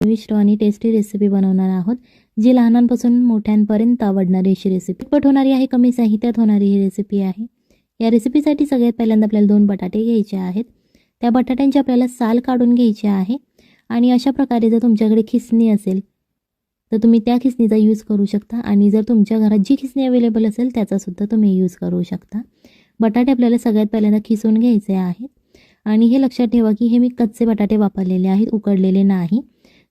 चविष्ट आणि tasty recipe बनवणार आहोत, जी लहानांपासून मोठ्यांपर्यंत आवडणारी अशी रेसिपी. पट होणारी आहे, कमी साहित्यात होणारी ही रेसिपी आहे. या रेसिपीसाठी सगळ्यात पहिल्यांदा आपल्याला 2 बटाटे घ्यायचे आहेत. त्या बटाट्यांची आपल्याला साल काढून घ्यायची आहे आणि अशा प्रकारे जर तुमच्याकडे खिसणी असेल तर तुम्ही त्या खिसणीचा यूज करू शकता आणि जर तुमच्या घरात जी खिसणी अवेलेबल असेल त्याचासुद्धा तुम्ही यूज करू शकता. बटाटे आपल्याला सगळ्यात पहिल्यांदा खिसून घ्यायचे आहेत आणि हे लक्षात ठेवा की हे मी कच्चे बटाटे वापरलेले आहेत, उकडलेले नाही.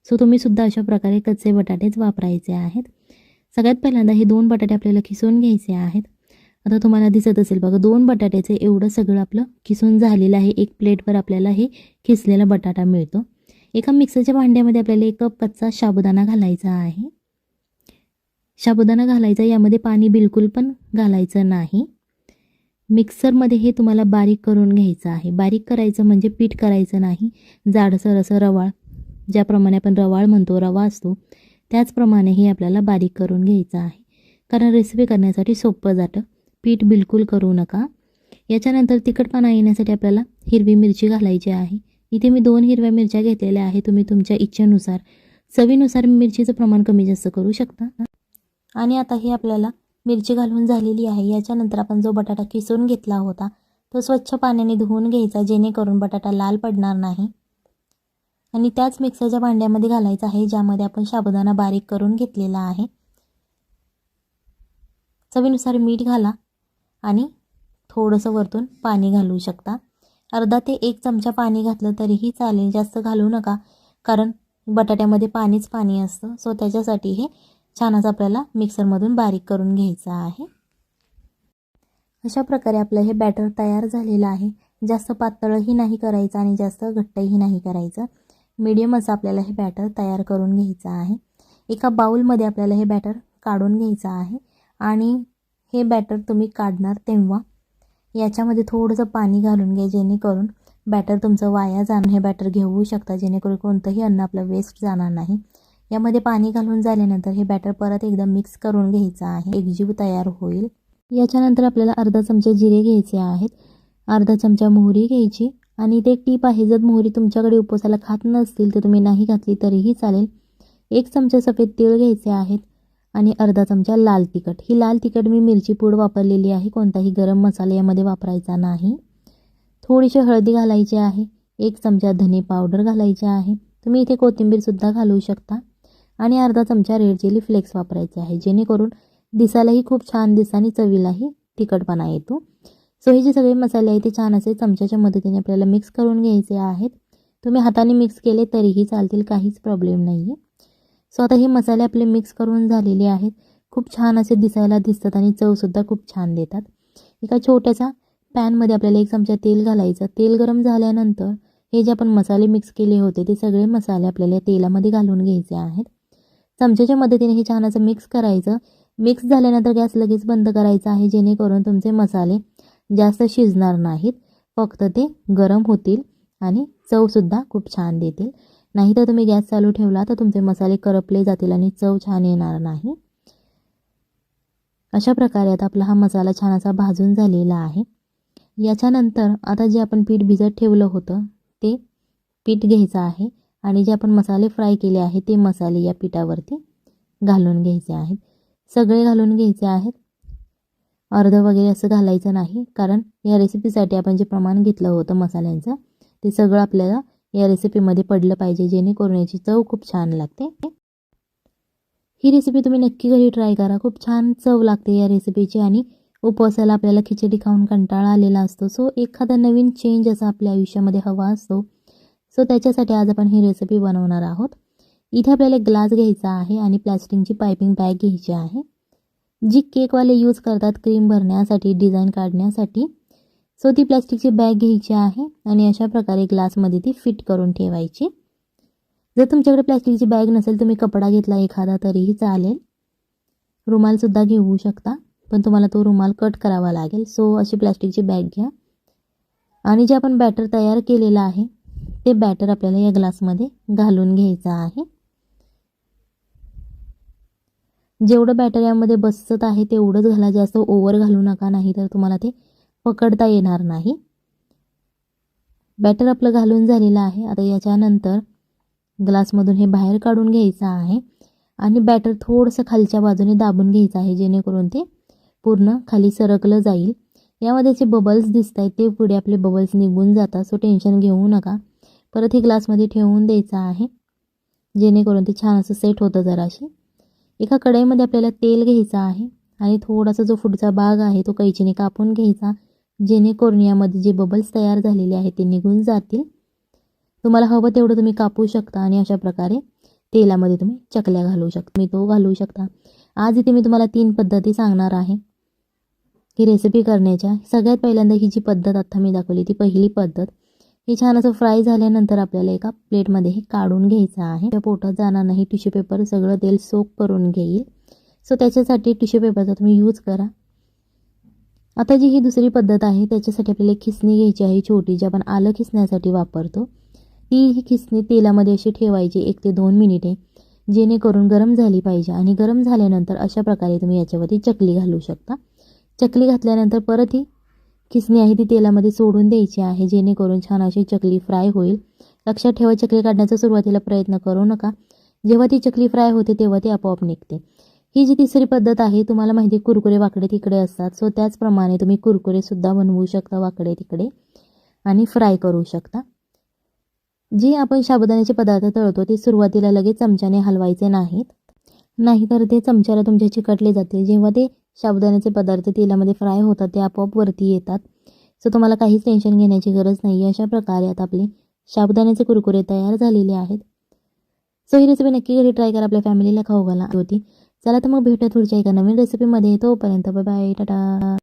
सो तुम्ही सुद्धा अशा प्रकारे कच्चे बटाटेच वापरायचे आहेत. सगळ्यात पहिल्यांदा हे 2 बटाटे आपल्याला खिसून घ्यायचे आहेत. आता तुम्हाला दिसत असेल बघा, 2 बटाट्याचे एवढं सगळं आपलं खिसून झालेलं आहे. एक प्लेटवर आपल्याला हे खिसलेला बटाटा मिळतो. एका मिक्सरच्या भांड्यामध्ये आपल्याला 1 कप कच्चा साबुदाणा घालायचा आहे. साबुदाणा घालायचा, यामध्ये पाणी बिलकुल पण घालायचं नाही. मिक्सरमध्ये हे तुम्हाला बारीक करून घ्यायचं आहे. बारीक करायचं म्हणजे पीठ करायचं नाही, जाडसर असं रवाळ, ज्याप्रमाणे आपण रवाळ म्हणतो, रवा असतो त्याचप्रमाणे हे आपल्याला बारीक करून घ्यायचं आहे. कारण रेसिपी करण्यासाठी सोपं जातं. पीठ बिलकुल करू नका. याच्यानंतर तिखटपणा येण्यासाठी आपल्याला हिरवी मिरची घालायची आहे. इथे मी 2 हिरव्या मिरच्या घेतलेल्या आहे. तुम्ही तुमच्या इच्छेनुसार, चवीनुसार मिरचीचं प्रमाण कमी जास्त करू शकता. आणि आता हे आपल्याला मिरची घालून झालेली आहे. याच्यानंतर आपण जो बटाटा किसून घेतला होता तो स्वच्छ पाण्याने धुवून घ्यायचा, जेणेकरून बटाटा लाल पडणार नाही. आणि त्याच मिक्सरच्या भांड्यामध्ये घालायचा आहे, ज्यामध्ये आपण साबुदाणा बारीक करून घेतलेला आहे. चवीनुसार मीठ घाला आणि थोडंसं वरतून पाणी घालू शकता. अर्धा ते 1 चमचा पाणी घातलं तरीही चालेल, जास्त घालू नका, कारण बटाट्यामध्ये पाणीच पाणी असतं. सो त्याच्यासाठी हे छान असं आपल्याला मिक्सरमधून बारीक करून घ्यायचं आहे. अशा प्रकारे आपलं हे बॅटर तयार झालेलं आहे. जास्त पातळही नाही करायचं आणि जास्त घट्टही नाही करायचं. मीडियम असं आपल्याला हे बॅटर तयार करून घ्यायचं आहे. एका बाउलमध्ये आपल्याला हे बॅटर काढून घ्यायचं आहे आणि हे बॅटर तुम्ही काढणार तेव्हा याच्यामध्ये थोडंसं पाणी घालून घ्या, जेणेकरून बॅटर तुमचं वाया जाणं, हे बॅटर घेऊ शकता, जेणेकरून कोणतंही अन्न आपलं वेस्ट जाणार नाही. यामध्ये पाणी घालून झाल्यानंतर हे बॅटर परत एकदा मिक्स करून घ्यायचं आहे, एकजीव तयार होईल. याच्यानंतर आपल्याला अर्धा चमचा जिरे घ्यायचे आहेत, अर्धा चमचा मोहरी घ्यायची. आणि इथे एक टीप आहे, जर मोहरी तुमच्याकडे उपवासाला खात नसतील तर तुम्ही नाही घातली तरीही चालेल. 1 चमचा सफेद तीळ घ्यायचे आहेत आणि अर्धा चमचा लाल तिखट. ही लाल तिखट मी मिरची पूड वापरलेली आहे, कोणताही गरम मसाला यामध्ये वापरायचा नाही. थोडीशी हळदी घालायची आहे, 1 चमचा धने पावडर घालायचे आहे. तुम्ही इथे कोथिंबीरसुद्धा घालू शकता आणि अर्धा चमचा रेड चिली फ्लेक्स वापरायचे आहे, जेणेकरून दिसायलाही खूप छान दिसतं आणि चवीलाही तिखटपणा येतो. सो हे जे सगळे मसाले आहेत ते छान असे चमच्याच्या मदतीने आपल्याला मिक्स करून घ्यायचे आहेत. तुम्ही हाताने मिक्स केले तरीही चालतील, काहीच प्रॉब्लेम नाही आहे. सो आता हे मसाले आपले मिक्स करून झालेले आहेत. खूप छान असे दिसायला दिसतात आणि चवसुद्धा खूप छान देतात. एका छोट्याशा पॅनमध्ये आपल्याला 1 चमचा तेल घालायचं. तेल गरम झाल्यानंतर हे जे आपण मसाले मिक्स केले होते ते सगळे मसाले आपल्याला तेलामध्ये घालून घ्यायचे आहेत. चमच्याच्या मदतीने हे छान असं मिक्स करायचं. मिक्स झाल्यानंतर गॅस लगेच बंद करायचा आहे, जेणेकरून तुमचे मसाले जास्त शिजणार नाहीत, फक्त ते गरम होतील आणि चवसुद्धा खूप छान देतील. नाहीतर तुम्ही गॅस चालू ठेवला तर तुमचे मसाले करपले जातील आणि चव छान येणार नाही. अशा प्रकारे आता आपला हा मसाला छान असा भाजून झालेला आहे. याच्यानंतर आता जे आपण पीठ भिजत ठेवलं होतं ते पीठ घ्यायचं आहे आणि जे आपण मसाले फ्राय केले आहे ते मसाले या पिठावरती घालून घ्यायचे आहेत. सगळे घालून घ्यायचे आहेत, अर्धं वगैरे असं घालायचं नाही, कारण या रेसिपीसाठी आपण जे प्रमाण घेतलं होतं मसाल्यांचं ते सगळं आपल्याला या रेसिपीमध्ये पडलं पाहिजे, जेणेकरून याची चव खूप छान लागते. ही रेसिपी तुम्ही नक्की घरी ट्राय करा, खूप छान चव लागते या रेसिपीची. आणि उपवासाला आपल्याला खिचडी खाऊन कंटाळा आलेला असतो, सो एखादा नवीन चेंज असा आपल्या आयुष्यामध्ये हवा असतो. सो त्याच्यासाठी आज आपण ही रेसिपी बनवणार आहोत. इथे आपल्याला एक ग्लास घ्यायचा आहे आणि प्लॅस्टिकची पायपिंग बॅग घ्यायची आहे, जी केकवाले यूज करतात क्रीम भरण्यासाठी, डिझाईन काढण्यासाठी. सो ती प्लॅस्टिकची बॅग घ्यायची आहे आणि अशा प्रकारे ग्लासमध्ये ती फिट करून ठेवायची. जर तुमच्याकडे प्लॅस्टिकची बॅग नसेल, तुम्ही कपडा घेतला एखादा तरीही चालेल. रुमालसुद्धा घेऊ शकता, पण तुम्हाला तो रुमाल कट करावा लागेल. सो अशी प्लॅस्टिकची बॅग घ्या आणि जे आपण बॅटर तयार केलेलं आहे ते बॅटर आपल्याला या ग्लासमध्ये घालून घ्यायचं आहे. जेवढं बॅटर यामध्ये बसत आहे तेवढंच घाला, जास्त ओव्हर घालू नका, नाही तर तुम्हाला ते पकडता येणार नाही. बॅटर आपलं घालून झालेलं आहे. आता याच्यानंतर ग्लासमधून हे बाहेर काढून घ्यायचं आहे आणि बॅटर थोडंसं खालच्या बाजूने दाबून घ्यायचं आहे, जेणेकरून ते पूर्ण खाली सरकलं जाईल. यामध्ये जे बबल्स दिसत आहेत ते पुढे आपले बबल्स निघून जातात, सो टेन्शन घेऊ नका. परत हे ग्लासमध्ये ठेवून द्यायचं आहे, जेणेकरून ते छान असं सेट होतं. जराशी एका कढईमध्ये आपल्याला तेल घ्यायचं आहे आणि थोडासा जो पुढचा भाग आहे तो कैचीने कापून घ्यायचा, जेणेकरून यामध्ये जे बबल्स तयार झालेले आहेत ते निघून जातील. तुम्हाला हवं तेवढं तुम्ही कापू शकता आणि अशा प्रकारे तेलामध्ये तुम्ही चकल्या घालू शकता, मी तो घालू शकता. आज इथे मी तुम्हाला 3 पद्धती सांगणार आहे ही रेसिपी करण्याच्या. सगळ्यात पहिल्यांदा ही जी पद्धत आता मी दाखवली ती पहिली पद्धत. हे छान असं फ्राय झाल्यानंतर आपल्याला एका प्लेटमध्ये हे काढून घ्यायचं आहे. त्या पोटात जाणार नाही, टिश्यू पेपर सगळं तेल सोक करून घेईल, सो त्याच्यासाठी टिश्यू पेपरचा तुम्ही यूज करा. आता जी ही दुसरी पद्धत आहे त्याच्यासाठी आपल्याला खिसणी घ्यायची आहे छोटी, जी आपण आलं खिसण्यासाठी वापरतो. ही खिसणी तेलामध्ये अशी ठेवायची 1 ते 2 मिनिटे, जेणेकरून गरम झाली पाहिजे. आणि गरम झाल्यानंतर अशा प्रकारे तुम्ही याच्यावरती चकली घालू शकता. चकली घातल्यानंतर परत ही खिसणी आहे ती तेलामध्ये सोडून द्यायची आहे, जेणेकरून छान अशी चकली फ्राय होईल. लक्षात ठेवा, चकली काढण्याचा सुरुवातीला प्रयत्न करू नका. जेव्हा ती चकली फ्राय होते तेव्हा ती आपोआप निघते. ही जी तिसरी पद्धत आहे, तुम्हाला माहिती आहे कुरकुरे वाकडे तिकडे असतात, सो त्याचप्रमाणे तुम्ही कुरकुरेसुद्धा बनवू शकता वाकडे तिकडे आणि फ्राय करू शकता. जे आपण साबुदाण्याचे पदार्थ तळतो ते सुरुवातीला लगेच चमच्याने हलवायचे नाहीत, नाहीतर ते चमच्याला तुमच्या चिकटले जातील. जेव्हा ते साबुदाण्याचे पदार्थ तेलामध्ये फ्राय होतात ते आपोआप वरती येतात, सो तुम्हाला काहीच टेन्शन घेण्याची गरज नाही. अशा प्रकारे आता आपले साबुदाण्याचे कुरकुरे तयार झालेले आहेत. सो ही रेसिपी नक्की घरी ट्राय करा, आपल्या फॅमिलीला खाऊ घाला होती. चला तर मग भेटूया पुढच्या एका नवीन रेसिपीमध्ये. तोपर्यंत बाय बाय, टाटा.